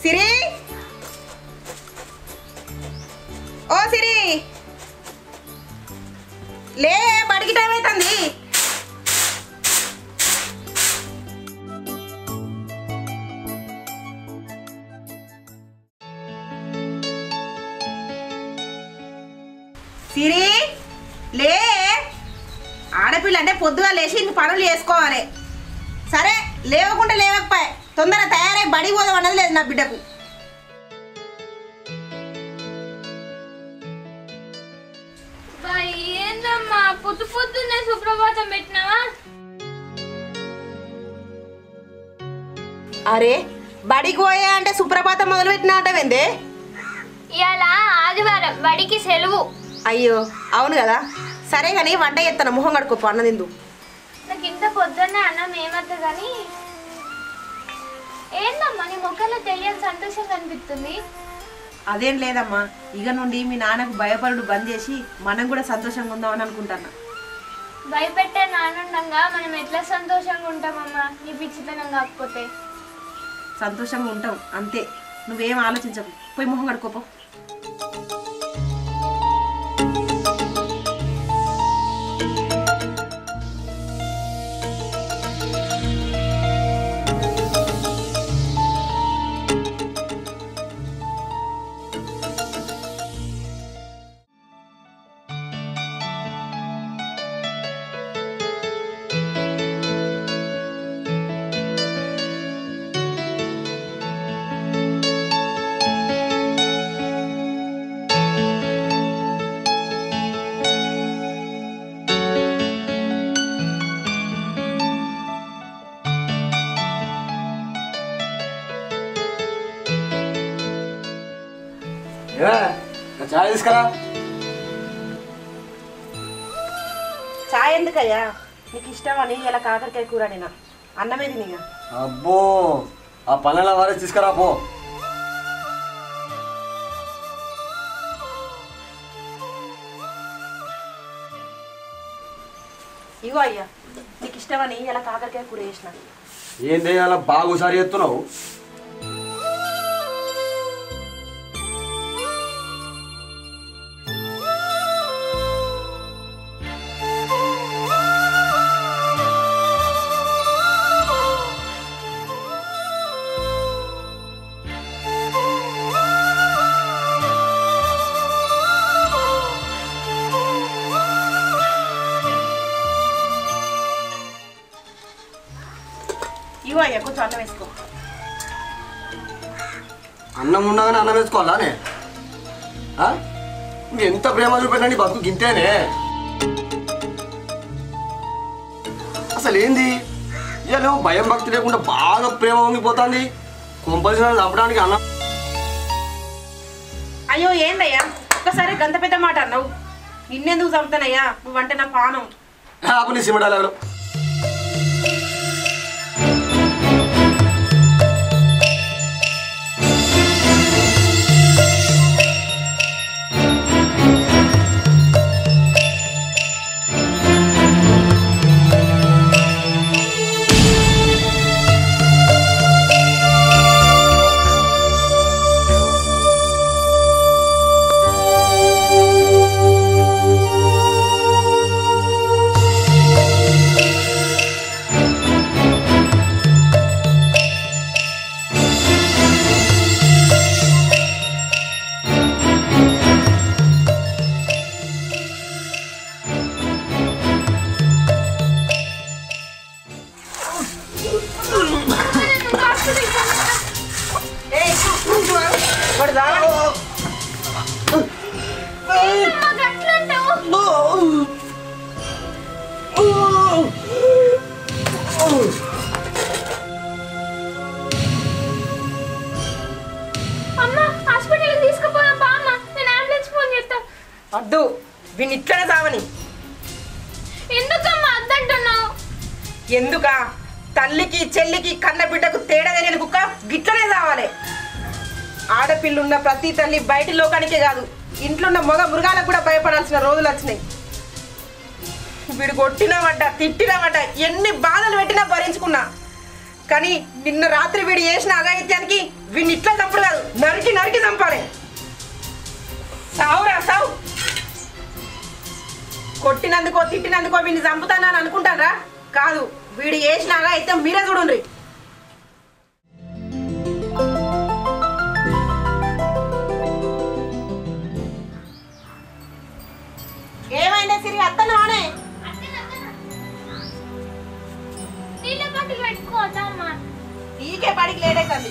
సిరి ఓ సిరి లే బడికి టైం అవుతుంది. సిరి లే ఆడపిల్ల అంటే పొద్దుగా లేచి ఇంక పనులు చేసుకోవాలి. సరే లేవకుంటే లేవకపోయా తొందరగా తయారై బడికి పోదాం అన్నది లేదు నా బిడ్డకు. ఏందమ్మా పొద్దు పొద్దున్నే సుప్రభాతం పెట్టినావా? అరే బడికి పోయా అంటే సుప్రభాతం మొదలు పెట్టినా అంటావేందే? ఇవాళ ఆదివారం బడికి సెలవు. అయ్యో అవును కదా. సరే కానీ వంట చేస్తాను, మొహం కడుకోపో అన్న తిందు. నాకు ఇంత పొద్దున్నే అన్నం ఏమద్దు కానీ ఏందమ్మా నీ ముఖంలో తెలియని సంతోషం కనిపిస్తుంది. అదేం లేదమ్మా, ఇక నుండి మీ నాన్నకు భయపడుడు బంద్ చేసి మనం కూడా సంతోషంగా ఉందామని అనుకుంటున్నా. భయపెట్టే నాన్నంగా మనం ఎట్లా సంతోషంగా ఉంటామమ్మా నీ పిచ్చితనం కాకపోతే? సంతోషంగా ఉంటాం అంతే, నువ్వేం ఆలోచించకు. పోయి మొహం కడుకోపో. చాయ్ తీసుకురా. చాయ్ ఎందుకయ్యా? నీకు ఇష్టమని ఇలా కాకరకాయ కూర నేను అన్నమే తినిగా. అబ్బో ఆ పనుల వారే తీసుకురా పో. ఇగో అయ్యా, నీకు ఇష్టమని ఇలా కాకరకాయ కూర చేసిన. ఏంది అలా బాగా హుషారు చేస్తున్నావు? ఇగో అయ్యా కొంచెం అన్నం వేసుకో. అన్నం ఉండగానే అన్నం వేసుకోవాలానే? నువ్వు ఎంత ప్రేమ చూపెట్టండి బతుకు గింతేనే. అసలు ఏంది ఇవాళ భయం భక్తి లేకుండా బాగా ప్రేమ వంగిపోతుంది. కొంపల్సిన చంపడానికి అన్నం. అయ్యో ఏందయ్యా ఒక్కసారి గంత పెద్ద మాట అన్నావు? నిన్నెందుకు చంపుతానయ్యా? నువ్వంటే నా పానం. అప్పుడు నీ సిమడాలు అద్దు వీని ఇట్లనే సావని. ఎందుకమ్మా అద్దంటున్నావు? ఎందుకా? తల్లికి చెల్లికి కన్న బిడ్డకు తేడా తెలియని కుక్క గిట్లనే సావాలి. ఆడపిల్లున్న ప్రతి తల్లి బయటి లోకానికే కాదు ఇంట్లో ఉన్న మగ మృగాలకు కూడా భయపడాల్సిన రోజులు వచ్చినాయి. వీడు కొట్టినామట తిట్టినామట ఎన్ని బాధలు పెట్టినా భరించుకున్నా, కానీ కానీ నిన్న రాత్రి వీడు చేసిన అఘాయిత్యానికి వీడిని ఇట్లా చంపుడు కాదు, నరికి నరికి చంపాలి. సావురా సావు. కొట్టినందుకో తిట్టినందుకో వీడిని చంపుతానని అనుకుంటారా? కాదు, వీడు చేసిన అఘాయిత్యం మీరే చూడండి. ఏమైంది సిరి? అత్తనానే నీకే పడికి లేట్ అవుతుంది.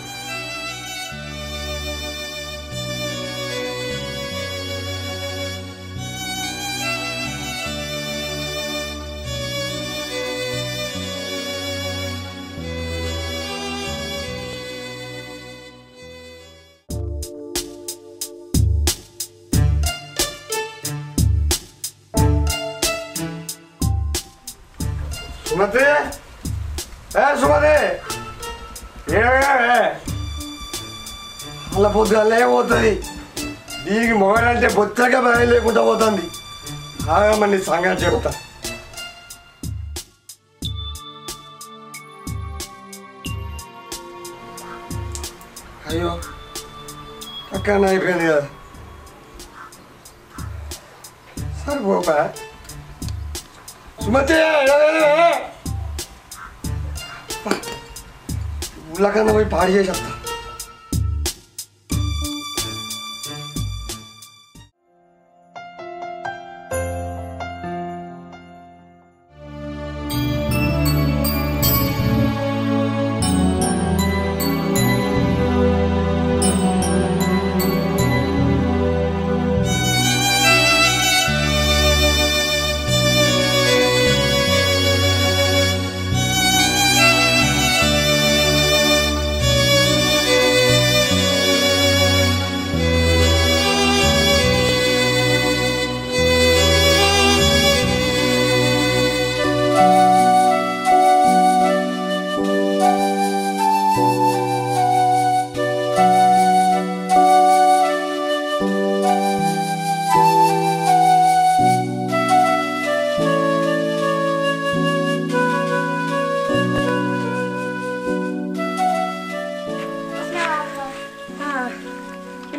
సుమతి, సుమతి అలా పొద్దుగా పోతుంది. దీనికి మొబైల్ అంటే బొచ్చగా భయం లేకుండా పోతుంది. ఆగమని సంగతి చెప్తా. అయ్యో అక్కడ అయిపోయింది కదా, సరిపోపా. సుమతి ఊళ్ళకన్నా పోయి పాడి చేసి వస్తా.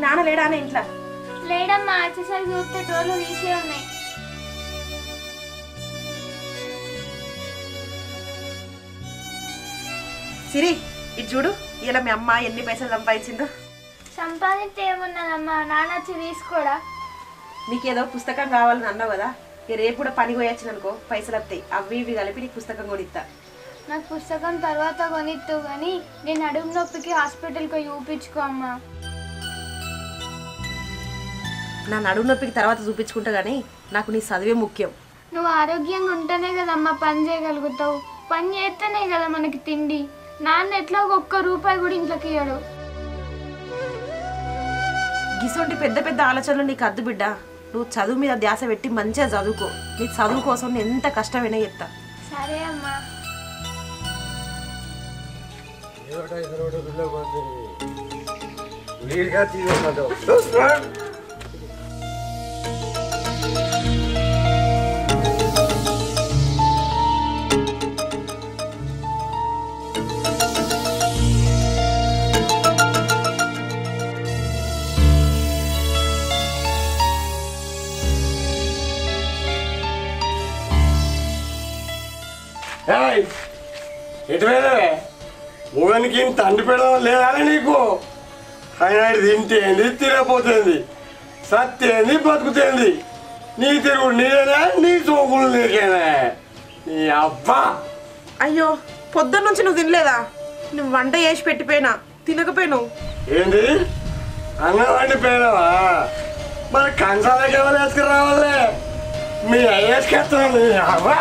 నాన్న లేడానే ఇంట్లో? లేడమ్మా, వచ్చేసరికి చూస్తే డోర్లు తీసే ఉన్నాయి. సిరి ఇది చూడు, ఇలా మీ అమ్మ ఎన్ని పైసలు సంపాదించిందో. సంపాదించి ఏమున్నదమ్మా, నాన్న వచ్చి తీసుకోడా. నీకేదో పుస్తకం కావాలని అన్నావు కదా, రేపు కూడా పని పోయొచ్చిననుకో పైసలు వస్తాయి, అవి ఇవి కలిపి నీకు పుస్తకం కొనిస్తా. నాకు పుస్తకం తర్వాత కొనిత్తు కానీ నేను నడుము నొప్పికి హాస్పిటల్కి చూపించుకో అమ్మా. నా నడుము నొప్పికి తర్వాత చూపించుకుంటా కానీ నాకు నీ చదివే ముఖ్యం. నువ్వు ఆరోగ్యంగా ఉంటేనే కదమ్మా పని చేయగలుగుతావు. పని చేస్తేనే కదా మనకి తిండి. నాన్న ఎట్లా ₹1 కూడా ఇంట్లోకి ఇయ్యడు. గిసొంటి పెద్ద పెద్ద ఆలోచనలు నీకు అద్దు బిడ్డ. నువ్వు చదువు మీద ధ్యాస పెట్టి మంచిగా చదువుకో. నీ చదువు కోసం నేను ఎంత కష్టమైనా చెప్తా. సరే అమ్మా. ఎటువైనవే మొగనికి తండ్రి పెడదాం లేదా నీకు? ఆయన తింటేంది తినపోతుంది, సత్తేంది బతుకుతేంది. నీ తిరుగుడు నీదేనా, నీ చూపులు నీకేనా? నీ అబ్బా. అయ్యో పొద్దున్న నుంచి నువ్వు తినలేదా? నువ్వు వంట చేసి పెట్టిపోయినా తినకపోయినావు. ఏంది అన్నం వండిపోయినావా? మరి కంచాలకి ఎవరు వేసుకురావాలే? మీ అయ్యేసుకెత్తాను. నీ అబ్బా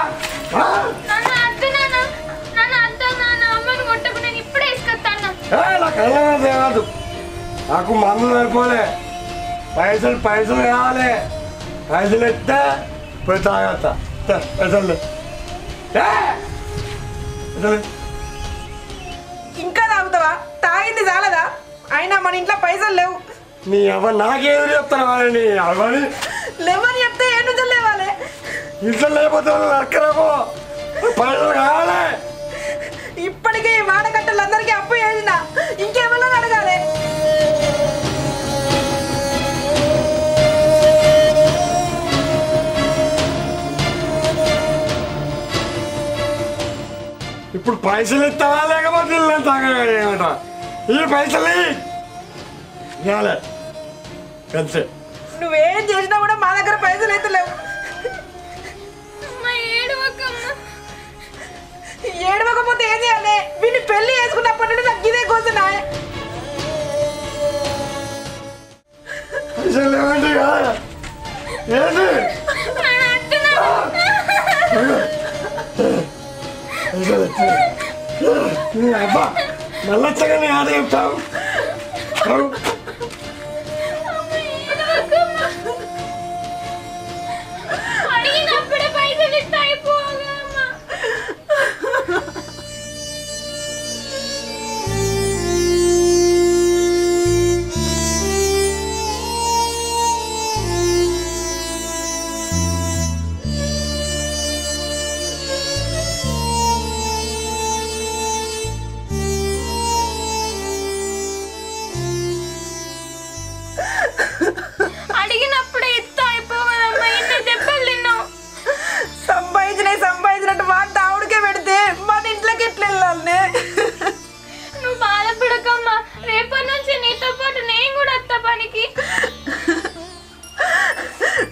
నాకు అన్నం తేవద్దు, నాకు మందు సరిపోలే. పైసలు కావాలి, పైసలు ఎత్తే పోయి తాగత్తా. పైసలు ఇంకా తాగుతావా? తాగింది చాలదా? అయినా మన ఇంట్లో పైసలు లేవు. నీ అవ్వ నాకేదో చెప్తాను. నీ అవ్వని లేవని చెప్తే ఏ నుంచి లేవాలి? ఇంట్లో లేకపోతే అక్కడేమో పైసలు కావాలి. ఇప్పటికే వాడకట్టలు అందరికీ అప్పు చేసిన ఇంకేమన్నా అడగాలి. ఇప్పుడు పైసలు ఇస్తావా లేకపోతే తాగట ఈ పైసలు ఇవ్వాలి అంతే. నువ్వేం చేసినా కూడా మా దగ్గర పైసలు అయితే లేవు. ఏడవకపోతే ఏం చేయాలి? వీడిని పెళ్లి చేసుకున్నప్పటి నుండి నాకు ఇదే కోసనా? పైసలు ఏమంటే కదా ఏంటి అబ్బా మళ్ళొచ్చగానే ఆడ చెప్తావు. అడిగినప్పుడే ఇస్తా అయిపోగలమ్మా. ఇన్ని దెబ్బలు తిన్నావు. సంపాదించినట్టు వాడు తావుడికే పెడితే మన ఇంట్లోకి ఎట్లా వెళ్ళాలి? నువ్వు బాధపడకమ్మా. రేపటి నుంచి నీతో పాటు నేను కూడా వస్తా పనికి.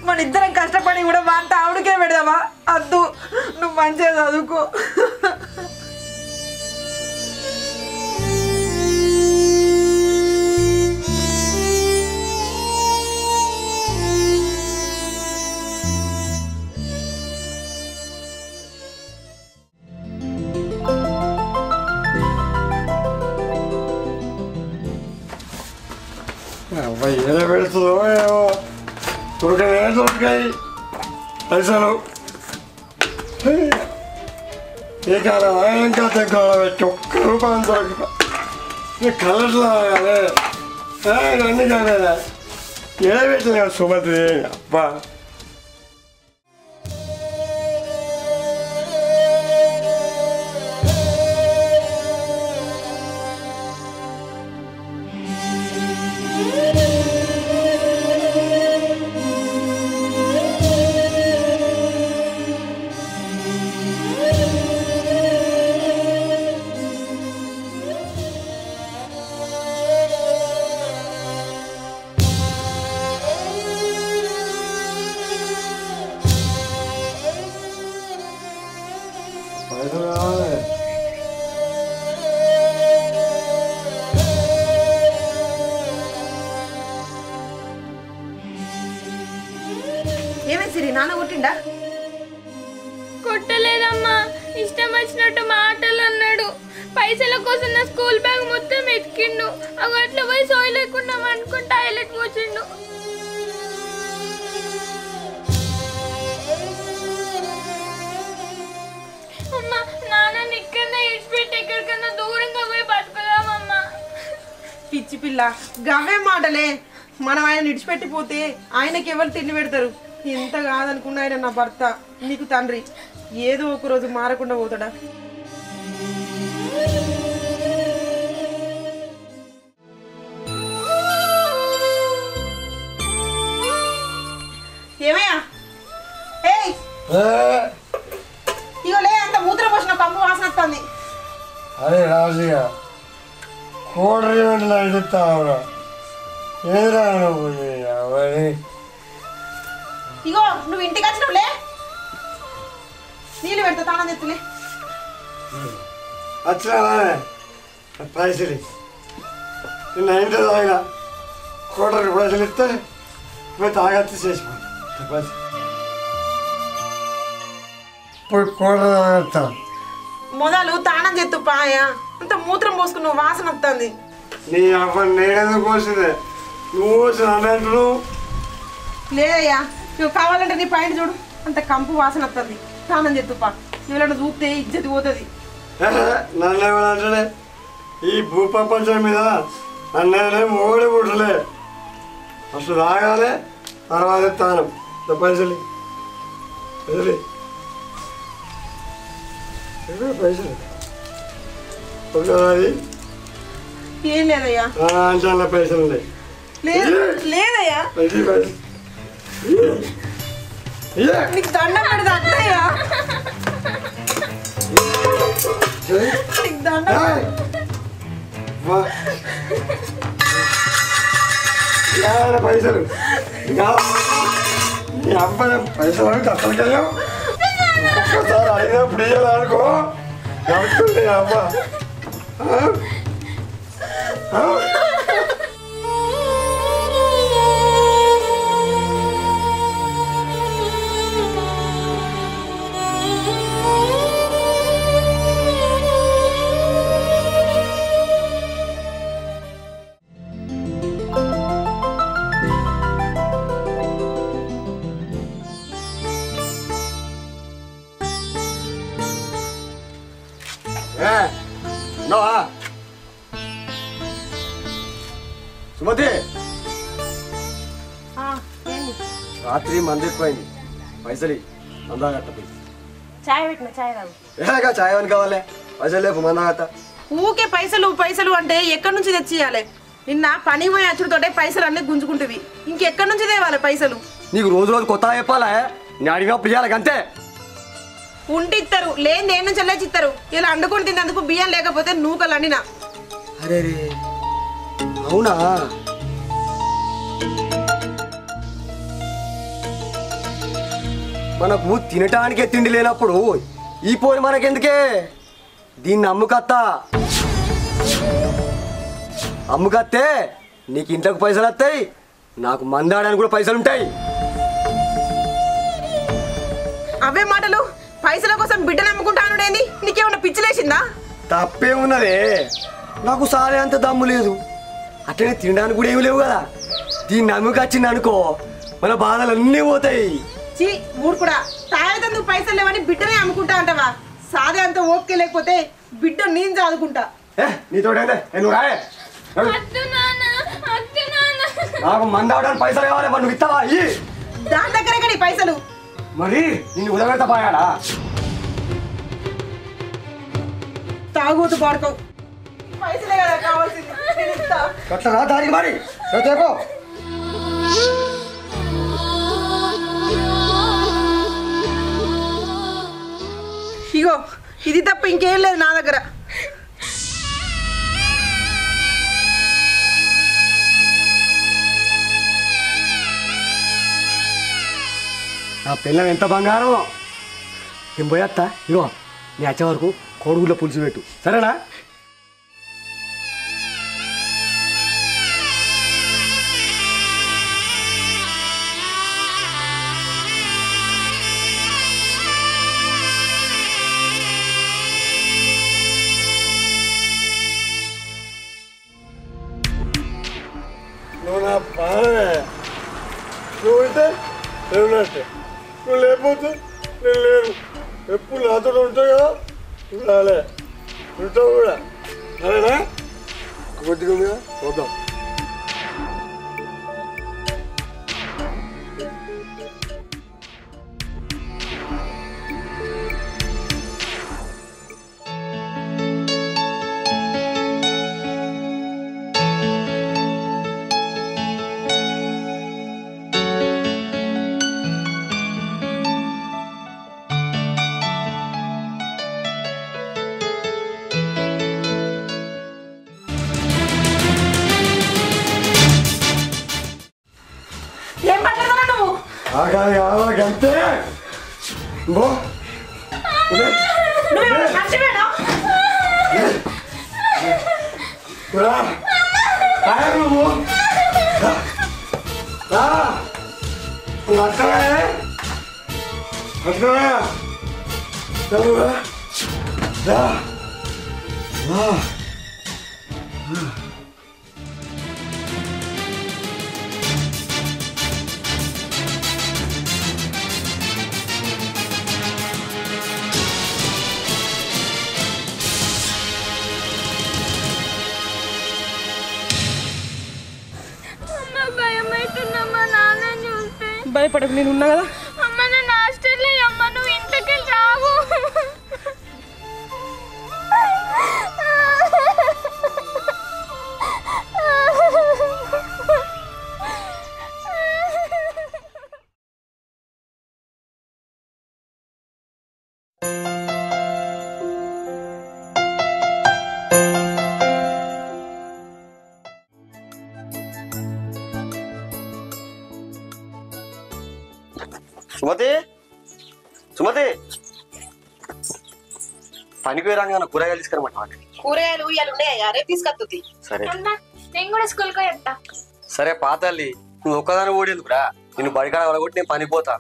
మన ఇద్దరం కష్టపడి కూడా వాడి తావుడికే పెడదామా? అద్దు, నువ్వు మంచిగా చదువుకో. ఏదో పెడుతుందో ఏమో దొరకాయి పైసలు. ఏ కాలం ఇంకా తెగ్గాల పెట్టి ఒక్క రూపాయలు దొరక కలర్లు తాగాలి అన్నీ కాలేదా ఏదో పెట్టిన సుమతి. అబ్బా పైసలు కావాలి. ఏమే సిరి, నాన్న కొట్టిండా? కొట్టలేదమ్మా. ఇష్టం వచ్చినట్టు మాటలు అన్నాడు. పైసల కోసం నా స్కూల్ బ్యాగ్ మొత్తం ఎతికిండు. అవి అట్లా పోయి సోయి లేకుండా అనుకుని టాయిలెట్ కూర్చుండు. అమ్మా, నాన్న ఇక్కడనే ఇడిచిపెట్టి ఎక్కడికన్నా దూరంగా పోయి బతుకుదామమ్మా. పిచ్చి పిల్ల, గవే మాటలే. మనం ఆయన విడిచిపెట్టిపోతే ఆయనకి ఎవరు తిండి పెడతారు? ఎంత కాదనుకున్న ఆయన నా భర్త, నీకు తండ్రి. ఏదో ఒక రోజు మారకుండా పోతాడా? ఏమయ్యా? ఏయ్, ఇగో లే, అంత మూత్రం పోసిన కంపు వాసన వస్తుంది. అరే రాజుగా కోడరి నడుస్తావురా ఏరా నువ్వు ఇగో నువ్వు ఇంటికి వచ్చినవులే, నీళ్ళు పెడతా తానం చెప్తులే. వచ్చినా పైసలు నిన్న ఇంటి తాగిన కోటరికి పైసలు ఇస్తే పోయి తాగత్తి చేసిపోయి పైసలు పోయి కోట తాగేస్తా. మొదలు తానం చెత్తు పాయ, అంత మూత్రం పోసుకున్న వాసన వస్తుంది. నీ అవ్వ నేనేదో కోసిందే నువ్వు కోసిన అన్నట్టు. లేదయ్యా, నువ్వు కావాలంటే నీ పైన చూడు, అంత కంపు వాసన వస్తుంది. తానం చెత్తుపా, ఎవరైనా చూస్తే ఇజ్జతి పోతుంది. నన్ను ఏమనంటే ఈ భూప్రపంచం మీద నన్నే మోడి పుట్టలే. ఫస్ట్ తాగాలి, తర్వాత తానం. పైసలు పైసలు పైసలు అది ఏం లేదయ్యా. చాలా పైసలు ఉన్నాయి. లేదయ్యా, నీకు దండం పెడతా అత్తయ్యా, నీకు దండం. పైసలు నీ అబ్బాయి పైసలు కట్టలకెళ్ళాం. ఒక్కసారి అయినప్పుడు ఇయ్యాలనుకో నడుస్తుంది అబ్బా. సుమతి, రాత్రి మంది ఎక్కువైంది, పైసలు మందాగట్ట. చాయ్ పెట్టిన, చాయ్ రాదు. ఏగా చాయ్ అని కావాలి, పైసలు లేపు మందాగట్ట. ఊకే పైసలు పైసలు అంటే ఎక్కడి నుంచి తెచ్చియాలి? నిన్న పని పోయి అచ్చుడుతోటే పైసలు అన్నీ గుంజుకుంటువి, ఇంకెక్కడి నుంచి తేవాలి పైసలు? నీకు రోజు రోజు కొత్త చెప్పాలా? నేను అడిగినప్పుడు ఇవ్వాలి అంతే. ఉంటిస్తారు, లేని దేని నుంచి వెళ్ళచ్చిస్తారు. ఇలా అండుకొని తిన్నందుకు బియ్యం లేకపోతే నూకలు అండినా. అరే రే, అవునా? మనకు తినటానికే తిండి లేనప్పుడు ఈ పోయి మనకెందుకే? దీన్ని అమ్ముకత్తే నీకు ఇంట్లోకి పైసలు వస్తాయి, నాకు మందాడానికి కూడా పైసలు ఉంటాయి. అవే మాటలు, పైసల కోసం బిడ్డను అమ్ముకుంటానుడేంది? నీకేమన్నా పిచ్చిలేసిందా? తప్పే ఉన్నదే, నాకు సారే అంత దమ్ము లేదు, అట్లనే తినడానికి కూడా ఏమి లేవు కదా. దీన్ని అమ్ముకొచ్చింది అనుకో మన బాధలు అన్నీ పోతాయి. చీ మూర్ఖుడా, తాగేందుకు పైసలు లేవని బిడ్డనే అమ్ముకుంటా అంటావా? సాదే అంత ఓకే లేకపోతే బిడ్డ నేను చదువుకుంటా. నీతో నువ్వు రాయే, నాకు మందావడానికి పైసలు కావాలి, మరి నువ్వు ఇస్తావా? దాని దగ్గరే నీ పైసలు. మరి నిన్ను ఉదగడతా పోయాడా? తాగుతూ పాడుకో, పైసలే కదా కావాల్సింది, నేను ఇస్తా. కట్టరా దానికి మరి రేపో. ఇగో ఇది తప్ప ఇంకేం లేదు నా దగ్గర. నా పిల్లం ఎంత బంగారం. ఏం పోయేస్తా, ఇగో నీ వచ్చే వరకు కోడిగుడ్ల పులుసు పెట్టు, సరేనా? నువ్వు నా పాలనే, నువ్వు అయితే లేవునట్టే, నువ్వు లేకపోతే నేను లేను. ఎప్పుడు నాతో ఉంటావు కదా, నువ్వు రాలే, ఉంటావు కూడా, సరేనా? కొద్దిగా ఉంది కదా, పోతాం. అంతే బో భయపడకు, నేను ఉన్నా కదా. అమ్మ నన్ను హాస్టల్లో అమ్మ, నువ్వు ఇంటికి రావు. సుమతి సుమతి పనికి రాగానే కూరగాయలు తీసుకురమ్మంట. కూరగాయలు ఇవాళ ఉన్నాయా? రేపు తీసుకొస్తుంది. సరే నేను కూడా స్కూల్కి చెప్తా. సరే పాతల్లి, నువ్వు ఒక్కదాని ఓడేందుకురా? నేను బడికాడ వాళ్ళకొట్టి నేను పనికి పోతా.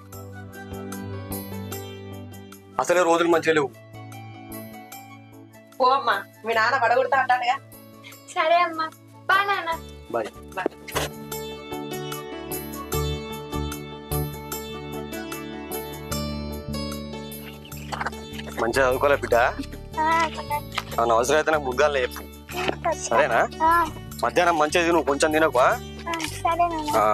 అసలే రోజులు మంచిగా లేవు. పో అమ్మా, మీ నాన్న పడగొడతా అంటాడుగా. సరే అమ్మా, బా నాన్న. బాయ్. మంచిగా చదువుకోలే బిడ్డ. అవును, అవసరం అయితే నాకు ముగ్గాలే చెప్పు. సరేనా? మధ్యాహ్నం మంచిగా తిను, కొంచెం తినకు. సరే నాన్న.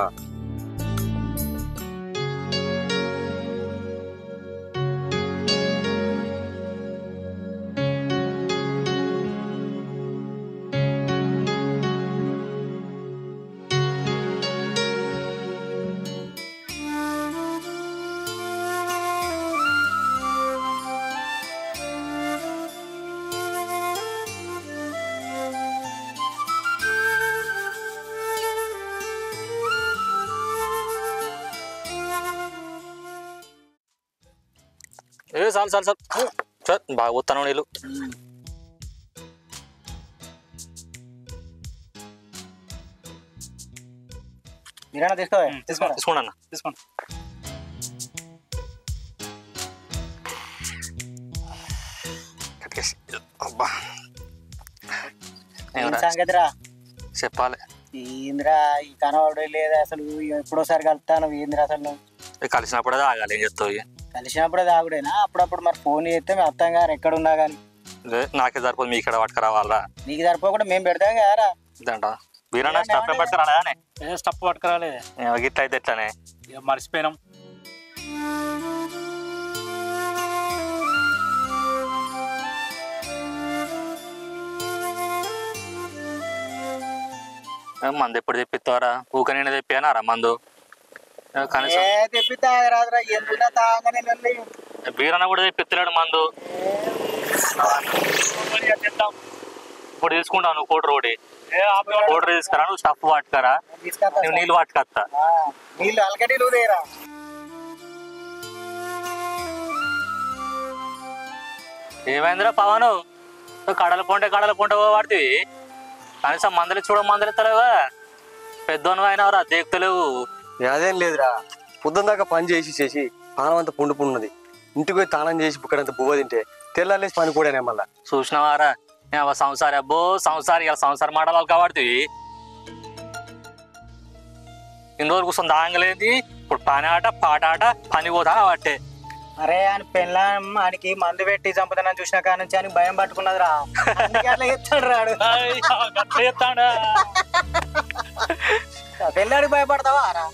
చాలు చాలు చాలు సార్, బాగా పోతాను నీళ్ళు. మీరైనా తీసుకోండి అన్న, తీసుకోండి. అబ్బా సంగతిరా చెప్పాలి. ఏంద్రా ఈ కనవాడు లేదా అసలు? ఎప్పుడోసారి కలుపుతాను ఏంద్రా అసలు? కలిసినప్పుడే తాగాలి, ఏం చెప్తావు? కలిసినప్పుడే తాగుడేనా? అప్పుడప్పుడు మరి ఫోన్ చేస్తే మేము అర్థం గారు ఎక్కడ ఉన్నా కానీ. నాకే సరిపోదు, మీ ఇక్కడ పట్టుకురావాలా? నీకు సరిపోకుండా మేము పెడతాం కదరా. ఇదంట వీరన్నా స్టఫ్ ఏం పట్టుకురాలే? స్టఫ్ పట్టుకురాలే, గిట్ల అయితే ఎట్లానే మర్చిపోయినాం. మందు ఎప్పుడు తెప్పిస్తావరా? ఊక నేను తెప్పానారా మందు? కనీసం తెప్పి తాగరాదురా, ఎందుకు తాగనే వీరన్న కూడా తెప్పిస్తున్నాడు మందు. ఇప్పుడు తీసుకుంటావు నువ్వు కోటి రోడి కోటి తీసుకురా, నువ్వు స్టఫ్ పట్టుకరా, నువ్వు నీళ్ళు పట్టుకొస్తా. నీళ్ళు అలకటి లేరా? ఏమైందిరా పవను, కడల పొంట పడుతుంది. కనీసం మందలు చూడ మందలెత్తలేవా? పెద్దోను అయినవరా, దేకుతలేవు. అదేం లేదురా, పొద్దున్న దాకా పని చేసి పానం అంతా పుండుకున్నది. ఇంటికి పోయి తానం చేసి బుక్కడంత బువ్వ తింటే తెల్లాలేసి పని కూడా మళ్ళా. చూసినవారా సంసారి? అబ్బో సంసారి, ఇలా సంసారం మాటలు కాబట్టి ఇన్ని రోజులు కూర్చొని దాంగలేదు. ఇప్పుడు పని ఆట పాట ఆట పని పోతా పట్టే. అరే ఆయన పెళ్ళాం ఆయనకి మందు పెట్టి చంపుతానని చూసిన కాడ నుంచి ఆయనకి భయం పట్టుకున్నదిరా. అట్లా ఎత్తాడు రాడు, పెళ్ళాడికి భయపడతావా రా?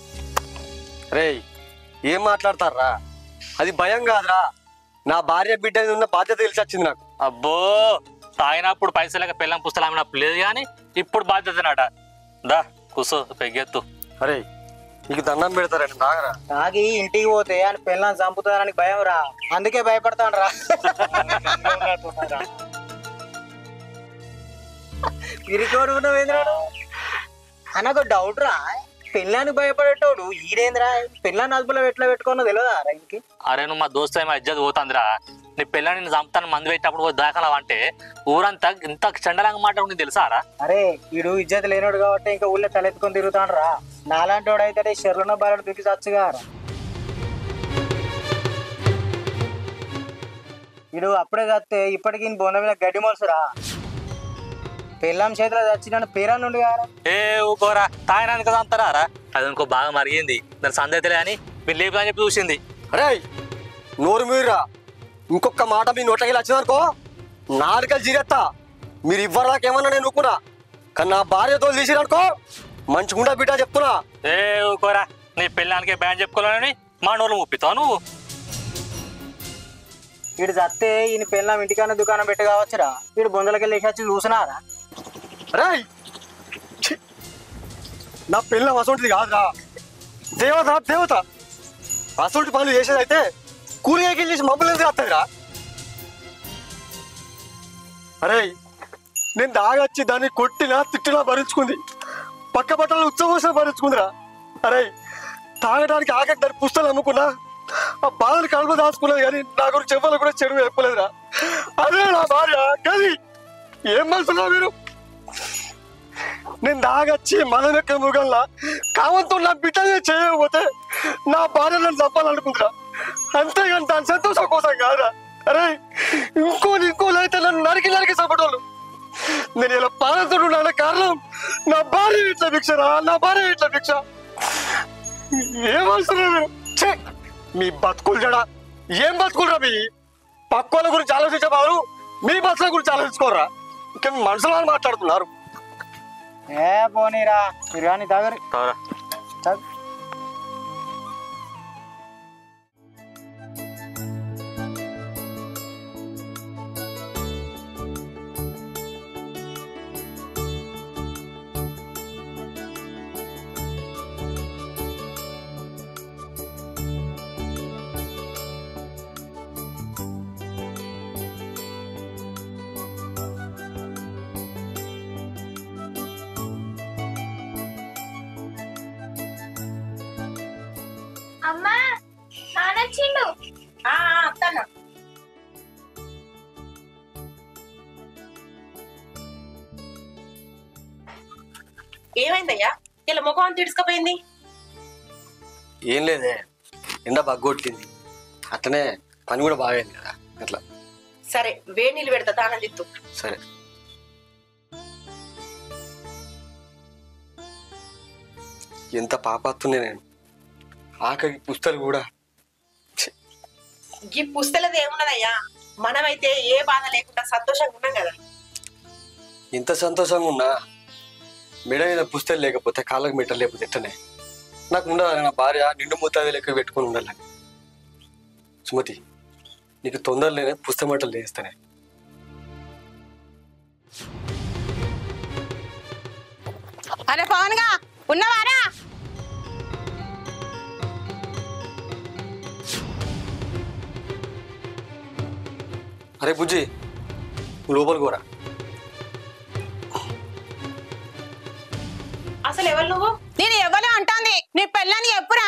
రే ఏం మాట్లాడతారా? అది భయం కాదురా, నా భార్య బిడ్డ మీద ఉన్న బాధ్యత తెలిసి వచ్చింది నాకు. అబ్బో తాగినప్పుడు పైసలేక పిల్లం పుస్తలు అమ్మినప్పుడు లేదు కానీ ఇప్పుడు బాధ్యతనట. దా కూసో పెగ్గెత్తు. అరే నీకు దండం పెడతారండి, తాగరా. తాగి ఇంటికి పోతే ఆయన పిల్లల్ని చంపుతానని భయం రా, అందుకే భయపడతాను రా. తిరిగోడు ఉన్నావేంద్రాడు అన్నకు డౌట్ రా, పెళ్ళానికి భయపడేటోడు ఈడేంద్రా? పెళ్ళాన్ని అదుపులో ఎట్లా పెట్టుకున్నా తెలియదా రా ఇంకి? అరే నువ్వు మా దోస్తు ఏమో ఇజ్జత్ పోతుందిరా. నీ పిల్లని నేను చంపుతాను మందు పెట్టినప్పుడు పోయి దాఖలావంటే ఊరంతా ఇంత చండలంగా మాట తెలుసా రా? అరే వీడు ఇజ్జత్ లేనోడు కాబట్టి ఇంకా ఊళ్ళో తలెత్తుకొని తిరుగుతాడు రా. నాలాంటి వాడు అయితే షెర్లున్న బాలను దుక్కి చచ్చుగా రా. వీడు అప్పుడే చస్తే ఇప్పటికి బొంద మీద గడ్డి మొలుసురా. పెళ్ళాం చేతిలో చచ్చిన పేరాన్ని ఉండి కారా. ఏ ఊకోరా, తాగినానికి కదా అంటారా రా? అది ఇంకో బాగా మరిగింది, దాని సందేతలే అని మీరు లేపుదని చెప్పి చూసింది. అరే నోరు మీరురా, ఇంకొక మాట మీ నోట్లకి వచ్చిందనుకో నాలుకలు జీరెత్తా. మీరు ఇవ్వరాక ఏమన్నా నేను ఊకున్నా, కానీ నా భార్యతో తీసిరనుకో మంచిగుండా బిడ్డ చెప్తున్నా. ఏ ఊకోరా, నీ పెళ్ళానికే బ్యాన్ చెప్పుకోవాలని మా నోరు ముప్పితావు నువ్వు. వీడు చస్తే ఈయన పెళ్ళాం ఇంటికన్నా దుకాణం పెట్టి కావచ్చురా. వీడు బొందలకి వెళ్ళి వచ్చి చూసినారా? అరే నా పెళ్ళం అసొంటిది కాదురా, దేవత అసొంటి పనులు చేసేదైతే కూలికి చేసి మమ్మల్ని ఎందుకు వస్తుందిరా? అరే నేను దాగొచ్చి దాన్ని కొట్టినా తిట్టినా భరించుకుంది, పక్క బట్టలు ఉత్సవం భరించుకుందిరా. అరే తాగడానికి ఆఖరి దాని పుస్తకాలు అమ్ముకున్నా ఆ బాధలు కడుపు దాచుకున్నది కానీ నా గురించి చెప్పాలి కూడా చెడు చెప్పలేదురా. అదే నా భార్య గది. ఏం మనసున్నా మీరు? నేను దాగచ్చి మనం ఎక్క మృగల్లా కావంతో నా బిడ్డనే చేయకపోతే నా భార్య నన్ను చంపాలనుకుంటురా. అంతేగాని దాని సంతోషం కోసం కాదురా. అరే ఇంకోలు అయితే నన్ను నరికి చంపటోళ్ళు. నేను ఇలా పాలతో ఉన్నాను కారణం నా భార్య ఇట్లా భిక్షరా, నా భార్య ఇట్లా భిక్ష. ఏమవుతున్నారు మీ బతుకులు జడా? ఏం బతుకులరా మీ? పక్కల గురించి ఆలోచించే బారు మీ బతుల గురించి ఆలోచించుకోరా. ఇంకా మనుషులు మాట్లాడుతున్నారు. ఏ పోనీరా బిర్యానీ తాగరు. అమ్మా నానొచ్చిండు. అత్తన్నా ఏమైందయ్యా? ఇలా ముఖం అంత ఇడుచుకపోయింది. ఏం లేదే, ఎండ బగ్గొట్టింది, అట్లనే పని కూడా బాగైంది కదా అట్లా. సరే వేడి నీళ్ళు పెడతా, తానం తిత్తు. సరే. ఎంత పాపాత్తునే నేను. ఆఖరి పుస్తలు కూడా. ఈ పుస్తలది ఏమున్నదయ్యా? మనమైతే ఏ బాధ లేకుండా సంతోషంగా ఉన్నాం కదా. ఇంత సంతోషంగా ఉన్నా మెడ మీద పుస్తలు లేకపోతే కాళ్ళకు మెట్టలు లేకపోతే ఎట్టనే నాకు ఉండాలి. నా భార్య నిండు మూతాది లెక్క పెట్టుకుని ఉండాలని. సుమతి, నీకు తొందరలేనే పుస్తమట్టలు లేస్తానే. అరే పవన్గా ఉన్నవారా? అరే బుజ్జి, లోపలికి పోరా. అసలు ఎవరు నువ్వు? నేను ఎవరు అంటాంది? నీ పెళ్ళని ఎప్పురా?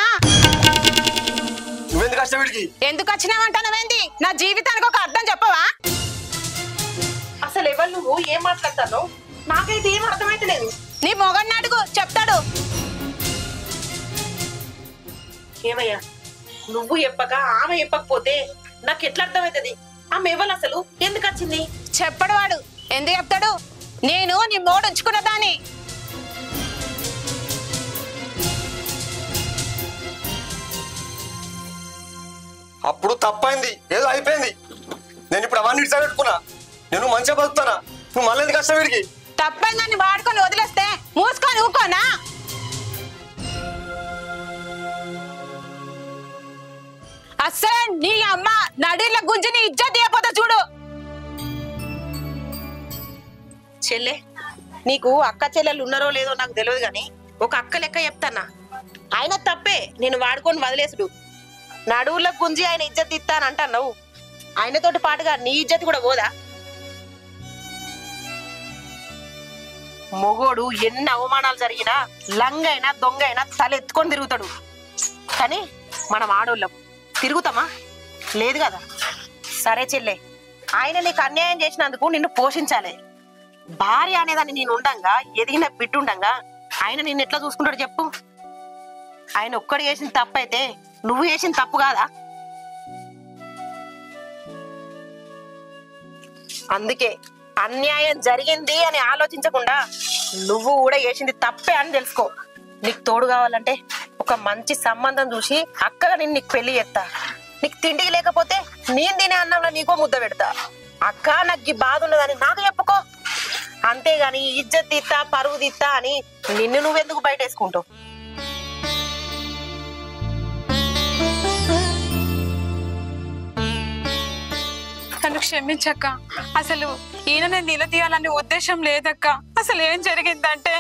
నువ్వెందుకు కష్టం వీడికి? ఎందుకు వచ్చినావంటానవేంది? నా జీవితానికి ఒక అర్థం చెప్పవా? అసలు ఎవరు నువ్వు? ఏం మాట్లాడతాను? నాకైతే ఏం అర్థమైతే లేదు. నీ మొగడిని అడుగు, చెప్తాడు. ఏమయ్యా, నువ్వు చెప్పక ఆమె చెప్పకపోతే నాకు ఎట్లా అర్థమవుతుంది? ఆమె ఎవరు అసలు? ఎందుకు వచ్చింది? చెప్పడు వాడు. ఎందుకు చెప్తాడు? నేను నీ మోడు ఉంచుకున్న దాన్ని. అప్పుడు తప్పైంది, ఏదో అయిపోయింది. నేను ఇప్పుడు అవన్నీ పెట్టుకున్నా. నేను మంచిగా బతుకుతానా? నువ్వు మళ్ళీ ఎందుకు కష్టం వీడికి? తప్పైందని వాడుకొని వదిలేస్తే మూసుకొని ఊకోనా? అస్సలే నీ అమ్మ నడిల గుంజిని ఇజ్జత్ ఇవ్వకపోతే చూడు. చెల్లె, నీకు అక్క చెల్లెలు ఉన్నారో లేదో నాకు తెలియదు గాని ఒక అక్క లెక్క చెప్తానా. ఆయన తప్పే నేను వాడుకొని వదిలేసుడు. నడువుల గుంజి ఆయన ఇజ్జత్ ఇస్తానంటున్నావు. ఆయనతోటి పాటుగా నీ ఇజ్జత్ కూడా పోదా? మొగోడు ఎన్ని అవమానాలు జరిగినా లంగైనా దొంగైనా తలెత్తుకొని తిరుగుతాడు. కానీ మనం ఆడోళ్ళం తిరుగుతామా? లేదు కదా. సరే చెల్లె, ఆయన నీకు అన్యాయం చేసినందుకు నిన్ను పోషించాలి. భార్య అనేదాన్ని నేను ఉండంగా, ఎదిగిన బిడ్డుండంగా ఆయన నిన్ను ఎట్లా చూసుకుంటాడు చెప్పు? ఆయన ఒక్కడు చేసిన తప్పు అయితే నువ్వు చేసిన తప్పు కాదా? అందుకే అన్యాయం జరిగింది అని ఆలోచించకుండా నువ్వు కూడా చేసింది తప్పే అని తెలుసుకో. నీకు తోడు కావాలంటే ఒక మంచి సంబంధం చూసి అక్కగా నేను నీకు పెళ్లి చేస్తా. నీకు తిండికి లేకపోతే నేను తినే అన్నంలో నీకో ముద్ద పెడతా. అక్క నాకు ఈ బాధ ఉన్నదని నాకు చెప్పుకో. అంతేగాని ఇజ్జత్ తీస్తా పరువు తీస్తా అని నిన్ను నువ్వెందుకు బయట వేసుకుంటావు? నన్ను క్షమించక్క. అసలు ఈయననే నిలదీయాలనే ఉద్దేశం లేదక్క. అసలు ఏం జరిగిందంటే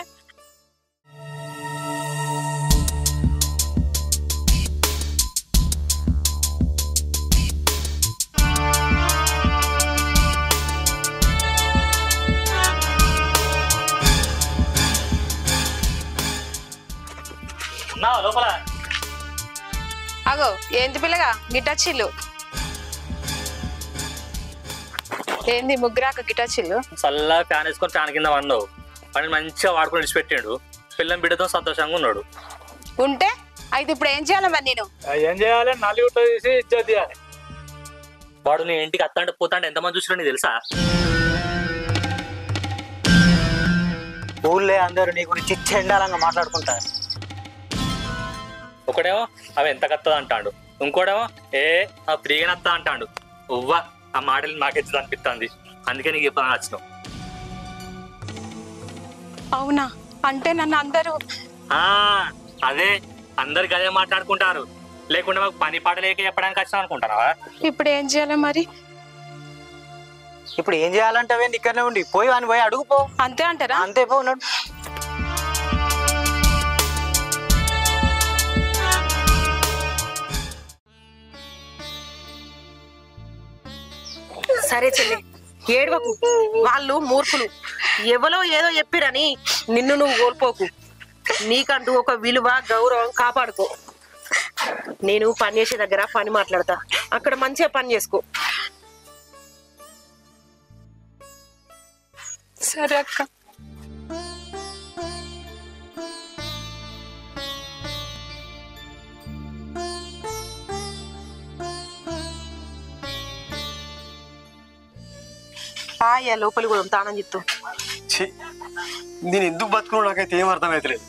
లోపల అగో ఏంది పిల్లగా గిటాచిల్లు ఏంది ముగ్గురాక గిటాచిల్లు చల్లగా ఫ్యాన్ వేసుకొని ఫ్యాన్ కింద వండవు వాడిని మంచిగా వాడుకొని విడిచిపెట్టాడు పిల్లం బిడ్డతో సంతోషంగా ఉన్నాడు. ఉంటే అయితే ఇప్పుడు ఏం చేయాలి మరి నేను? ఏం చేయాలి? నాలుగు తీసి ఇజ్జత్ తీయాలి. వాడు నీ ఇంటికి అత్తాంటే పోతాంటే ఎంతమంది చూసినా నీకు తెలుసా? ఊళ్ళే అందరూ నీ గురించి చెండాలంగా మాట్లాడుకుంటారు. ఒకడేమో అవి ఎంత కత్తది అంటాడు, ఇంకోడేమో ఆ ఫ్రీగా నత్తా అంటాడు. ఉవ్వా ఆ మాటలు నాకెచ్చదు అనిపిస్తుంది. అందుకే నీకు చెప్పాలని వచ్చినావు. అవునా? అంటే నన్ను అందరూ అదే అందరికి అదే మాట్లాడుకుంటారు. లేకుంటే మాకు పని పాట లేక చెప్పడానికి వచ్చినాం అనుకుంటారా? ఇప్పుడు ఏం చేయాలి మరి? ఇప్పుడు ఏం చేయాలంటే ఇక్కడనే ఉండి పోయి అని పోయి అడుగుపో. అంతే అంటారా? అంతే పో ఉన్నాడు. సరే చెల్లి ఏడవకు, వాళ్ళు మూర్ఖులు. ఎవరో ఏదో చెప్పిరని నిన్ను నువ్వు కోల్పోకు. నీకంటూ ఒక విలువ గౌరవం కాపాడుకో. నేను పని చేసే దగ్గర పని మాట్లాడతా, అక్కడ మంచిగా పని చేసుకో. సరే అక్క. లోపలి కూడా తానం చెప్తూ నేను ఎందుకు బతుకున్నావు నాకైతే ఏం అర్థమైతలేదు.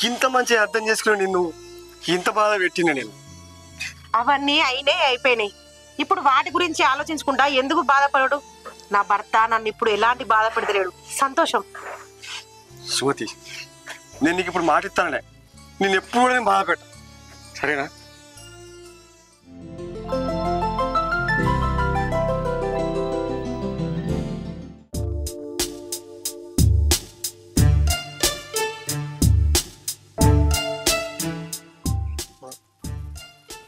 ఇంత మంచిగా అర్థం చేసుకుని నిన్ను ఇంత బాధ పెట్టిన నేను. అవన్నీ అయిపోయినాయి. ఇప్పుడు వాటి గురించి ఆలోచించుకుంటా ఎందుకు బాధపడడు? నా భర్త నన్ను ఇప్పుడు ఎలాంటి బాధ పెడతలేడు. సంతోషం. సుమతి, నేను నీకు ఇప్పుడు మాట ఇస్తానే, నేను ఎప్పుడు కూడా నేను బాధ పెట్ట, సరేనా?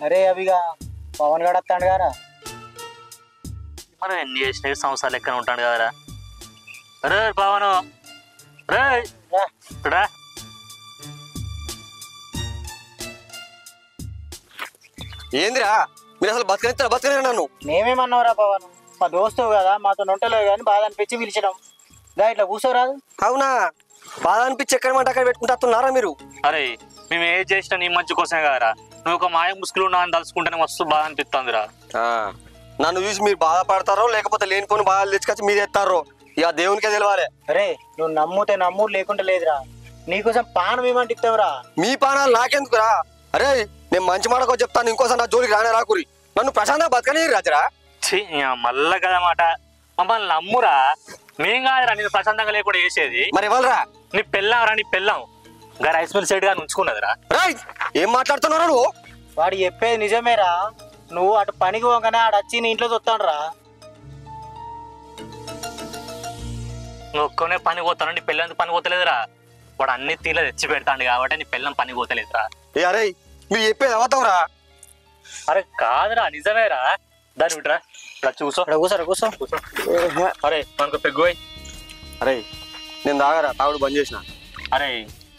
అరే అవిగా పవన్ గడ వస్తాడు గారా. మనం ఎన్ని చేసిన సంవత్సరాలు లెక్కన ఉంటాడు కదరా. రే పవను, రే రా. ఏందిరా మీరు అసలు బతకనే నన్ను? మేమేమన్నావురా పవన్? మా దోస్తు కదా, మాతో నొంటలేదు కానీ బాధ అనిపించి పిలిచినాం. దా ఇట్లా కూర్చోరాదు. అవునా? బాధ అనిపించి ఎక్కడ మాట అక్కడ పెట్టుకుంటున్నారా మీరు? అరే మేము ఏం చేసినా నీ మంచి కోసమే కదరా. నువ్వు ఒక మాయ ముసుగులు ఉన్నా అని తలుచుకుంటేనే మస్తు బాధ అనిపిస్తుందిరా. నన్ను చూసి మీరు బాధపడతారో లేకపోతే లేనిపోని బాధలు తెచ్చుకొచ్చి మీరు ఎత్తారో ఇక దేవునికే తెలవాలి. అరే నువ్వు నమ్ముతే నమ్ము, లేకుంటే లేదురా. నీకోసం పానం ఏమంటే ఇస్తావురా? మీ పానాలు నాకెందుకురా? అరే నేను మంచి మాటకో చెప్తాను, ఇంకోసారి నా జోలికి రానే రాకురి. నన్ను ప్రశాంతంగా బతకని రాజరా. మళ్ళా కదమాట మమ్మల్ని నమ్మురా. మేం కాదురా నేను ప్రశాంతంగా లేకుండా చేసేది. మరి ఇవ్వాలరా? నీ పెళ్ళాంరా, నీ పెళ్ళాం గా రైస్ మిల్ సైడ్ గా ఉంచుకున్నదిరా. ఏం మాట్లాడుతున్నావు నువ్వు? వాడు చెప్పేది నిజమేరా. నువ్వు అటు పనికి పోగానే ఆడు వచ్చి నీ ఇంట్లో చూస్తాడురా. నువ్వు ఒక్కనే పని పోతాను, నీ పెళ్ళంత పని పోతలేదురా. వాడు అన్ని తీర్లు తెచ్చి పెడతాడు కాబట్టి నీ పెళ్ళం పని పోతలేదురా. అరే మీరు చెప్పేది అవతావురా? అరే కాదురా నిజమేరా. దాని విట్రా ఇలా చూసో. కూర్చో. అరే మనకు పెగ్గుపోయి. అరే నేను తాగరా, తాగుడు బంద్ చేసిన. అరే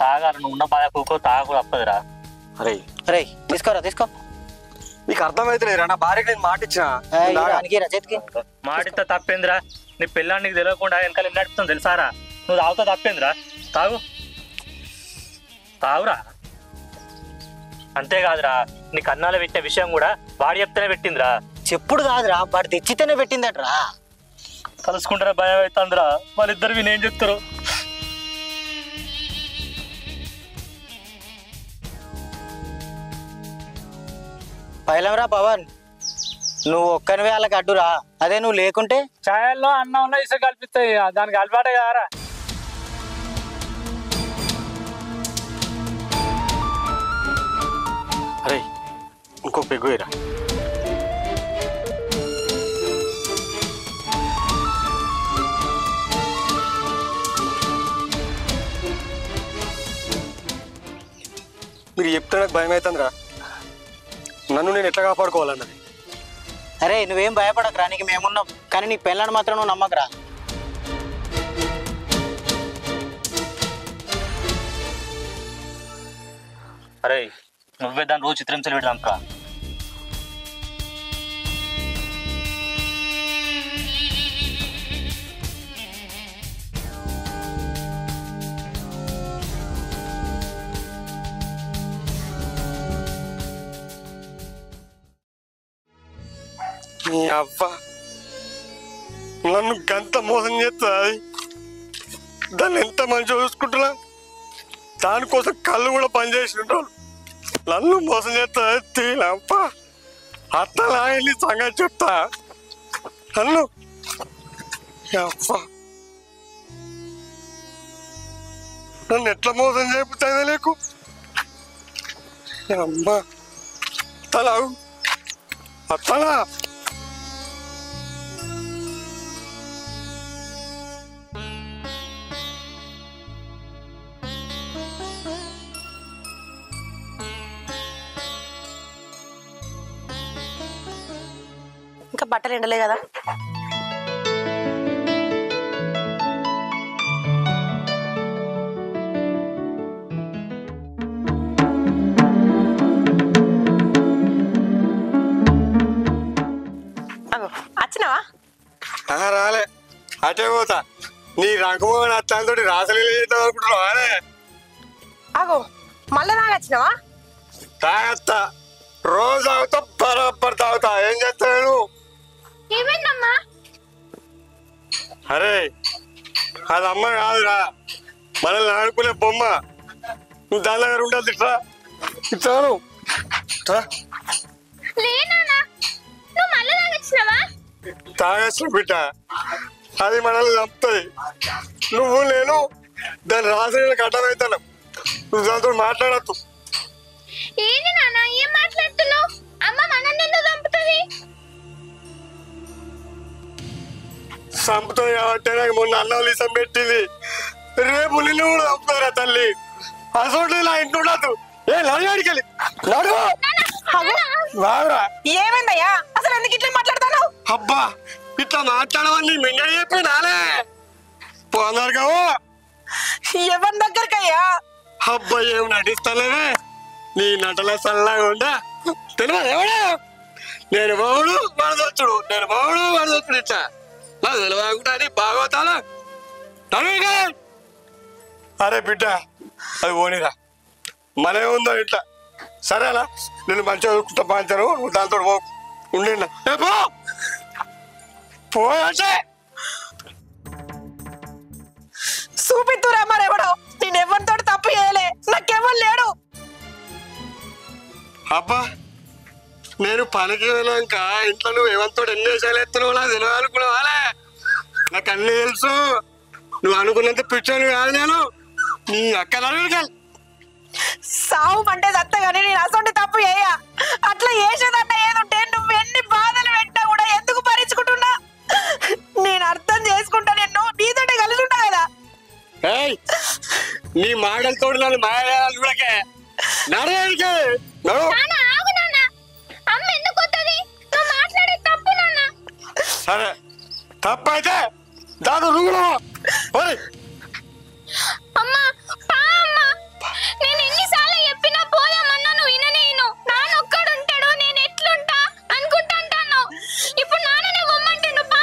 తాగాలి, నువ్వు ఉన్న బాధ కూకో తాగకూడదు తప్పదురా. అరే తీసుకో. నీకు అర్థమైతలేరా? నా భార్యకి నేను మాట ఇచ్చిన. మాట ఇస్తా తప్పేందిరా? నీ పెళ్ళాన్ని నీకు తెలియకుండా వెనకాల ఎన్ని నడుపుతుంది తెలుసారా? నువ్వు తాగుతా తప్పేందిరా? తాగురా. అంతేకాదురా, నీ కన్నాలో పెట్టిన విషయం కూడా వాడి చెప్తేనే పెట్టిందిరా. చెప్పుడు కాదురా, వాడు తెచ్చితేనే పెట్టిందట్రా. కలుసుకుంటారా భయం అవుతుందిరా. వాళ్ళిద్దరు వినేం చెప్తారు. పైలంరా పవన్, నువ్వు ఒక్కనివే వాళ్ళకి అడ్డురా. అదే నువ్వు లేకుంటే ఛాయల్లో అన్నం ఉన్న ఇసుక కల్పిస్తాయి, దానికి అలవాటే కారా. అరే ఇంకో పెగ్గురా. మీరు చెప్తే నాకు భయం అవుతుందిరా. నన్ను నేను ఎట్లా కాపాడుకోవాలన్నది. అరే నువ్వేం భయపడకరా, నీకు మేమున్నాం. కానీ నీ పెళ్ళని మాత్రం నువ్వు నమ్మకరా. అరే నువ్వే దాన్ని రోజు చిత్రించలు పెడదాంకా. అవ్వ నన్ను గంత మోసం చేస్తుంది. దాన్ని ఎంత మంచిగా చూసుకుంటున్నా, దానికోసం కళ్ళు కూడా పనిచేసి ఉంటాను. నన్ను మోసం చేస్తుంది తీలప్ప. అత్తలా వెళ్ళి సంగతి చెప్తా. నన్ను అవ్వ నన్ను ఎట్లా మోసం చేపుతుంది లేకు. అమ్మ అత్తలా అత్తలా ఇంకా బట్టలు ఎండలే కదా. వచ్చినావా? రాలే, అటే పోతా. నీ రంగమోహన్ అత్తాంతో రాసలీలు చేద్దాం అనుకుంటున్నావా? అగో మళ్ళీ తాగొచ్చినావా? తాగత్తా, రోజు తాగుతా, బరాబర్ తాగుతా. ఏం చేస్తాను? ఏమైందమ్మా? అరే అది అమ్మ కాదురా, మనల్ని ఆడుకునే బొమ్మ. నువ్వు దాని దగ్గర ఉండాలి. ఇట్లా ఇచ్చాను తాగేసిన బిడ్డ, అది మనల్ని చంపుతుంది. నువ్వు నేను దాని రాసలీలకు అడ్డమవుతాను. నువ్వు దాంతో మాట్లాడద్దు. ఏంది నాన్న ఏం మాట్లాడుతున్నావు? అమ్మ మనల్ని ఎందుకు చంపుతుంది? చంపుతుంది కాబట్టి నాకు మొన్న అన్నం లీసం పెట్టింది. రేపు నిన్ను కూడా చంపుతారా తల్లి? అసలు నా ఇంటి ఉండదు. ఏ నడిగాడికెళ్ళి నడువు. ఏమైందయ్యా? అసలు ఎందుకు ఇట్లా మాట్లాడతాను? అబ్బా ఇట్లా మాట్లాడమని మింగ చెప్పి నాలే పోన్నారు కావు. ఎవరి దగ్గరకయ్యా? అబ్బా ఏం నటిస్తలేవే, నీ నటల సల్లాగా ఉండా తెలియదు. ఎవడా నేను బావుడు వరదొచ్చుడు, నేను బావుడు వరదొచ్చుడు. ఇట్లా నాకు తెలియకుండా అని బాగోతానా? అరే బిడ్డ అది పోనీరా, మనే ఉందో ఇట్లా. సరేనా, నేను మంచిగా చూసుకుంటా పాంచాను. నువ్వు దాంతో ఉండి పోయే చూపిద్దురా మరెవడో. నేను ఎవరితో తప్పు చేయలే, నాకెవరు లేడు. అబ్బా నేను పనికి వెళ్ళాక ఇంట్లో నువ్వు ఏమంతో ఎన్ని వేసాలు ఎత్తున్నావు నాకు తెలియదు అనుకున్నావాలే. నాకు అన్ని తెలుసు. నువ్వు అనుకున్నంత పిచ్చోని కాదు నేను. నీ అక్క నడుగులు సావు అంటే దత్త కానీ నేను అసలు తప్పు చేయ. అట్లా చేసేదన్న ఏదుంటే నువ్వు ఎన్ని బాధలు పెట్టా కూడా ఎందుకు భరించుకుంటున్నా? నేను అర్థం చేసుకుంటా, నేను నీతోటి కలిసి ఉంటా కదా. నీ మాటలతో నన్ను మాయాలు చూడకే. నడవడికే సరే తప్పు అయితే దాని రూలో నేను ఎన్నిసార్లు చెప్పినా పోదామన్నా నువ్వు విననేను. నాన్న ఒక్కడుంటాడు, నేను ఎట్లుంటా అనుకుంటాను. ఇప్పుడు నాన్ననే పొమ్మంటాడు. పా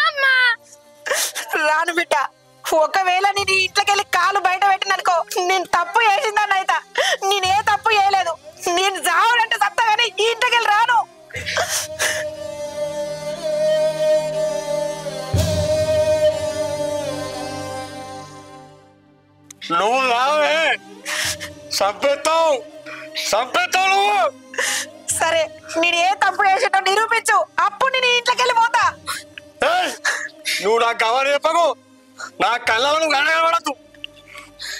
అమ్మా. రాను బిడ్డ. ఒకవేళ నేను ఇంట్లోకెళ్ళి కాలు బయట పెట్టిననుకో, నేను తప్పు చేసిందని అయితే. నేనే తప్పు చేయలేదు. నేను జావుడంటే సత్తా కానీ ఈ ఇంట్లోకెళ్ళి రాను. నువ్వు రావే, సంపేస్తావు నువ్వు. సరే నేను ఏ తప్పు చేసేటో నిరూపించు, అప్పుడు నేను ఇంట్లోకెళ్ళి పోతా. నువ్వు నాకు కావాలి చెప్పకు. నా కళ్ళలో నువ్వు కనబడద్దు.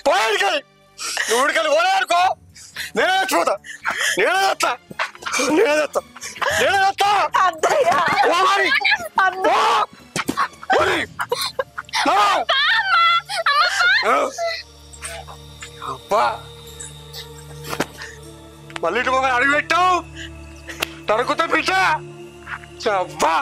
పోయాడికి నువ్వు ఉడికెళ్ళి పోలేనుకో, నేనే చచ్చిపోతా. నేనే తెస్తా. అబ్బా మళ్ళీ ఇటు అడుగు పెట్టావు, తరుకుతా పిచ్చా. అబ్బా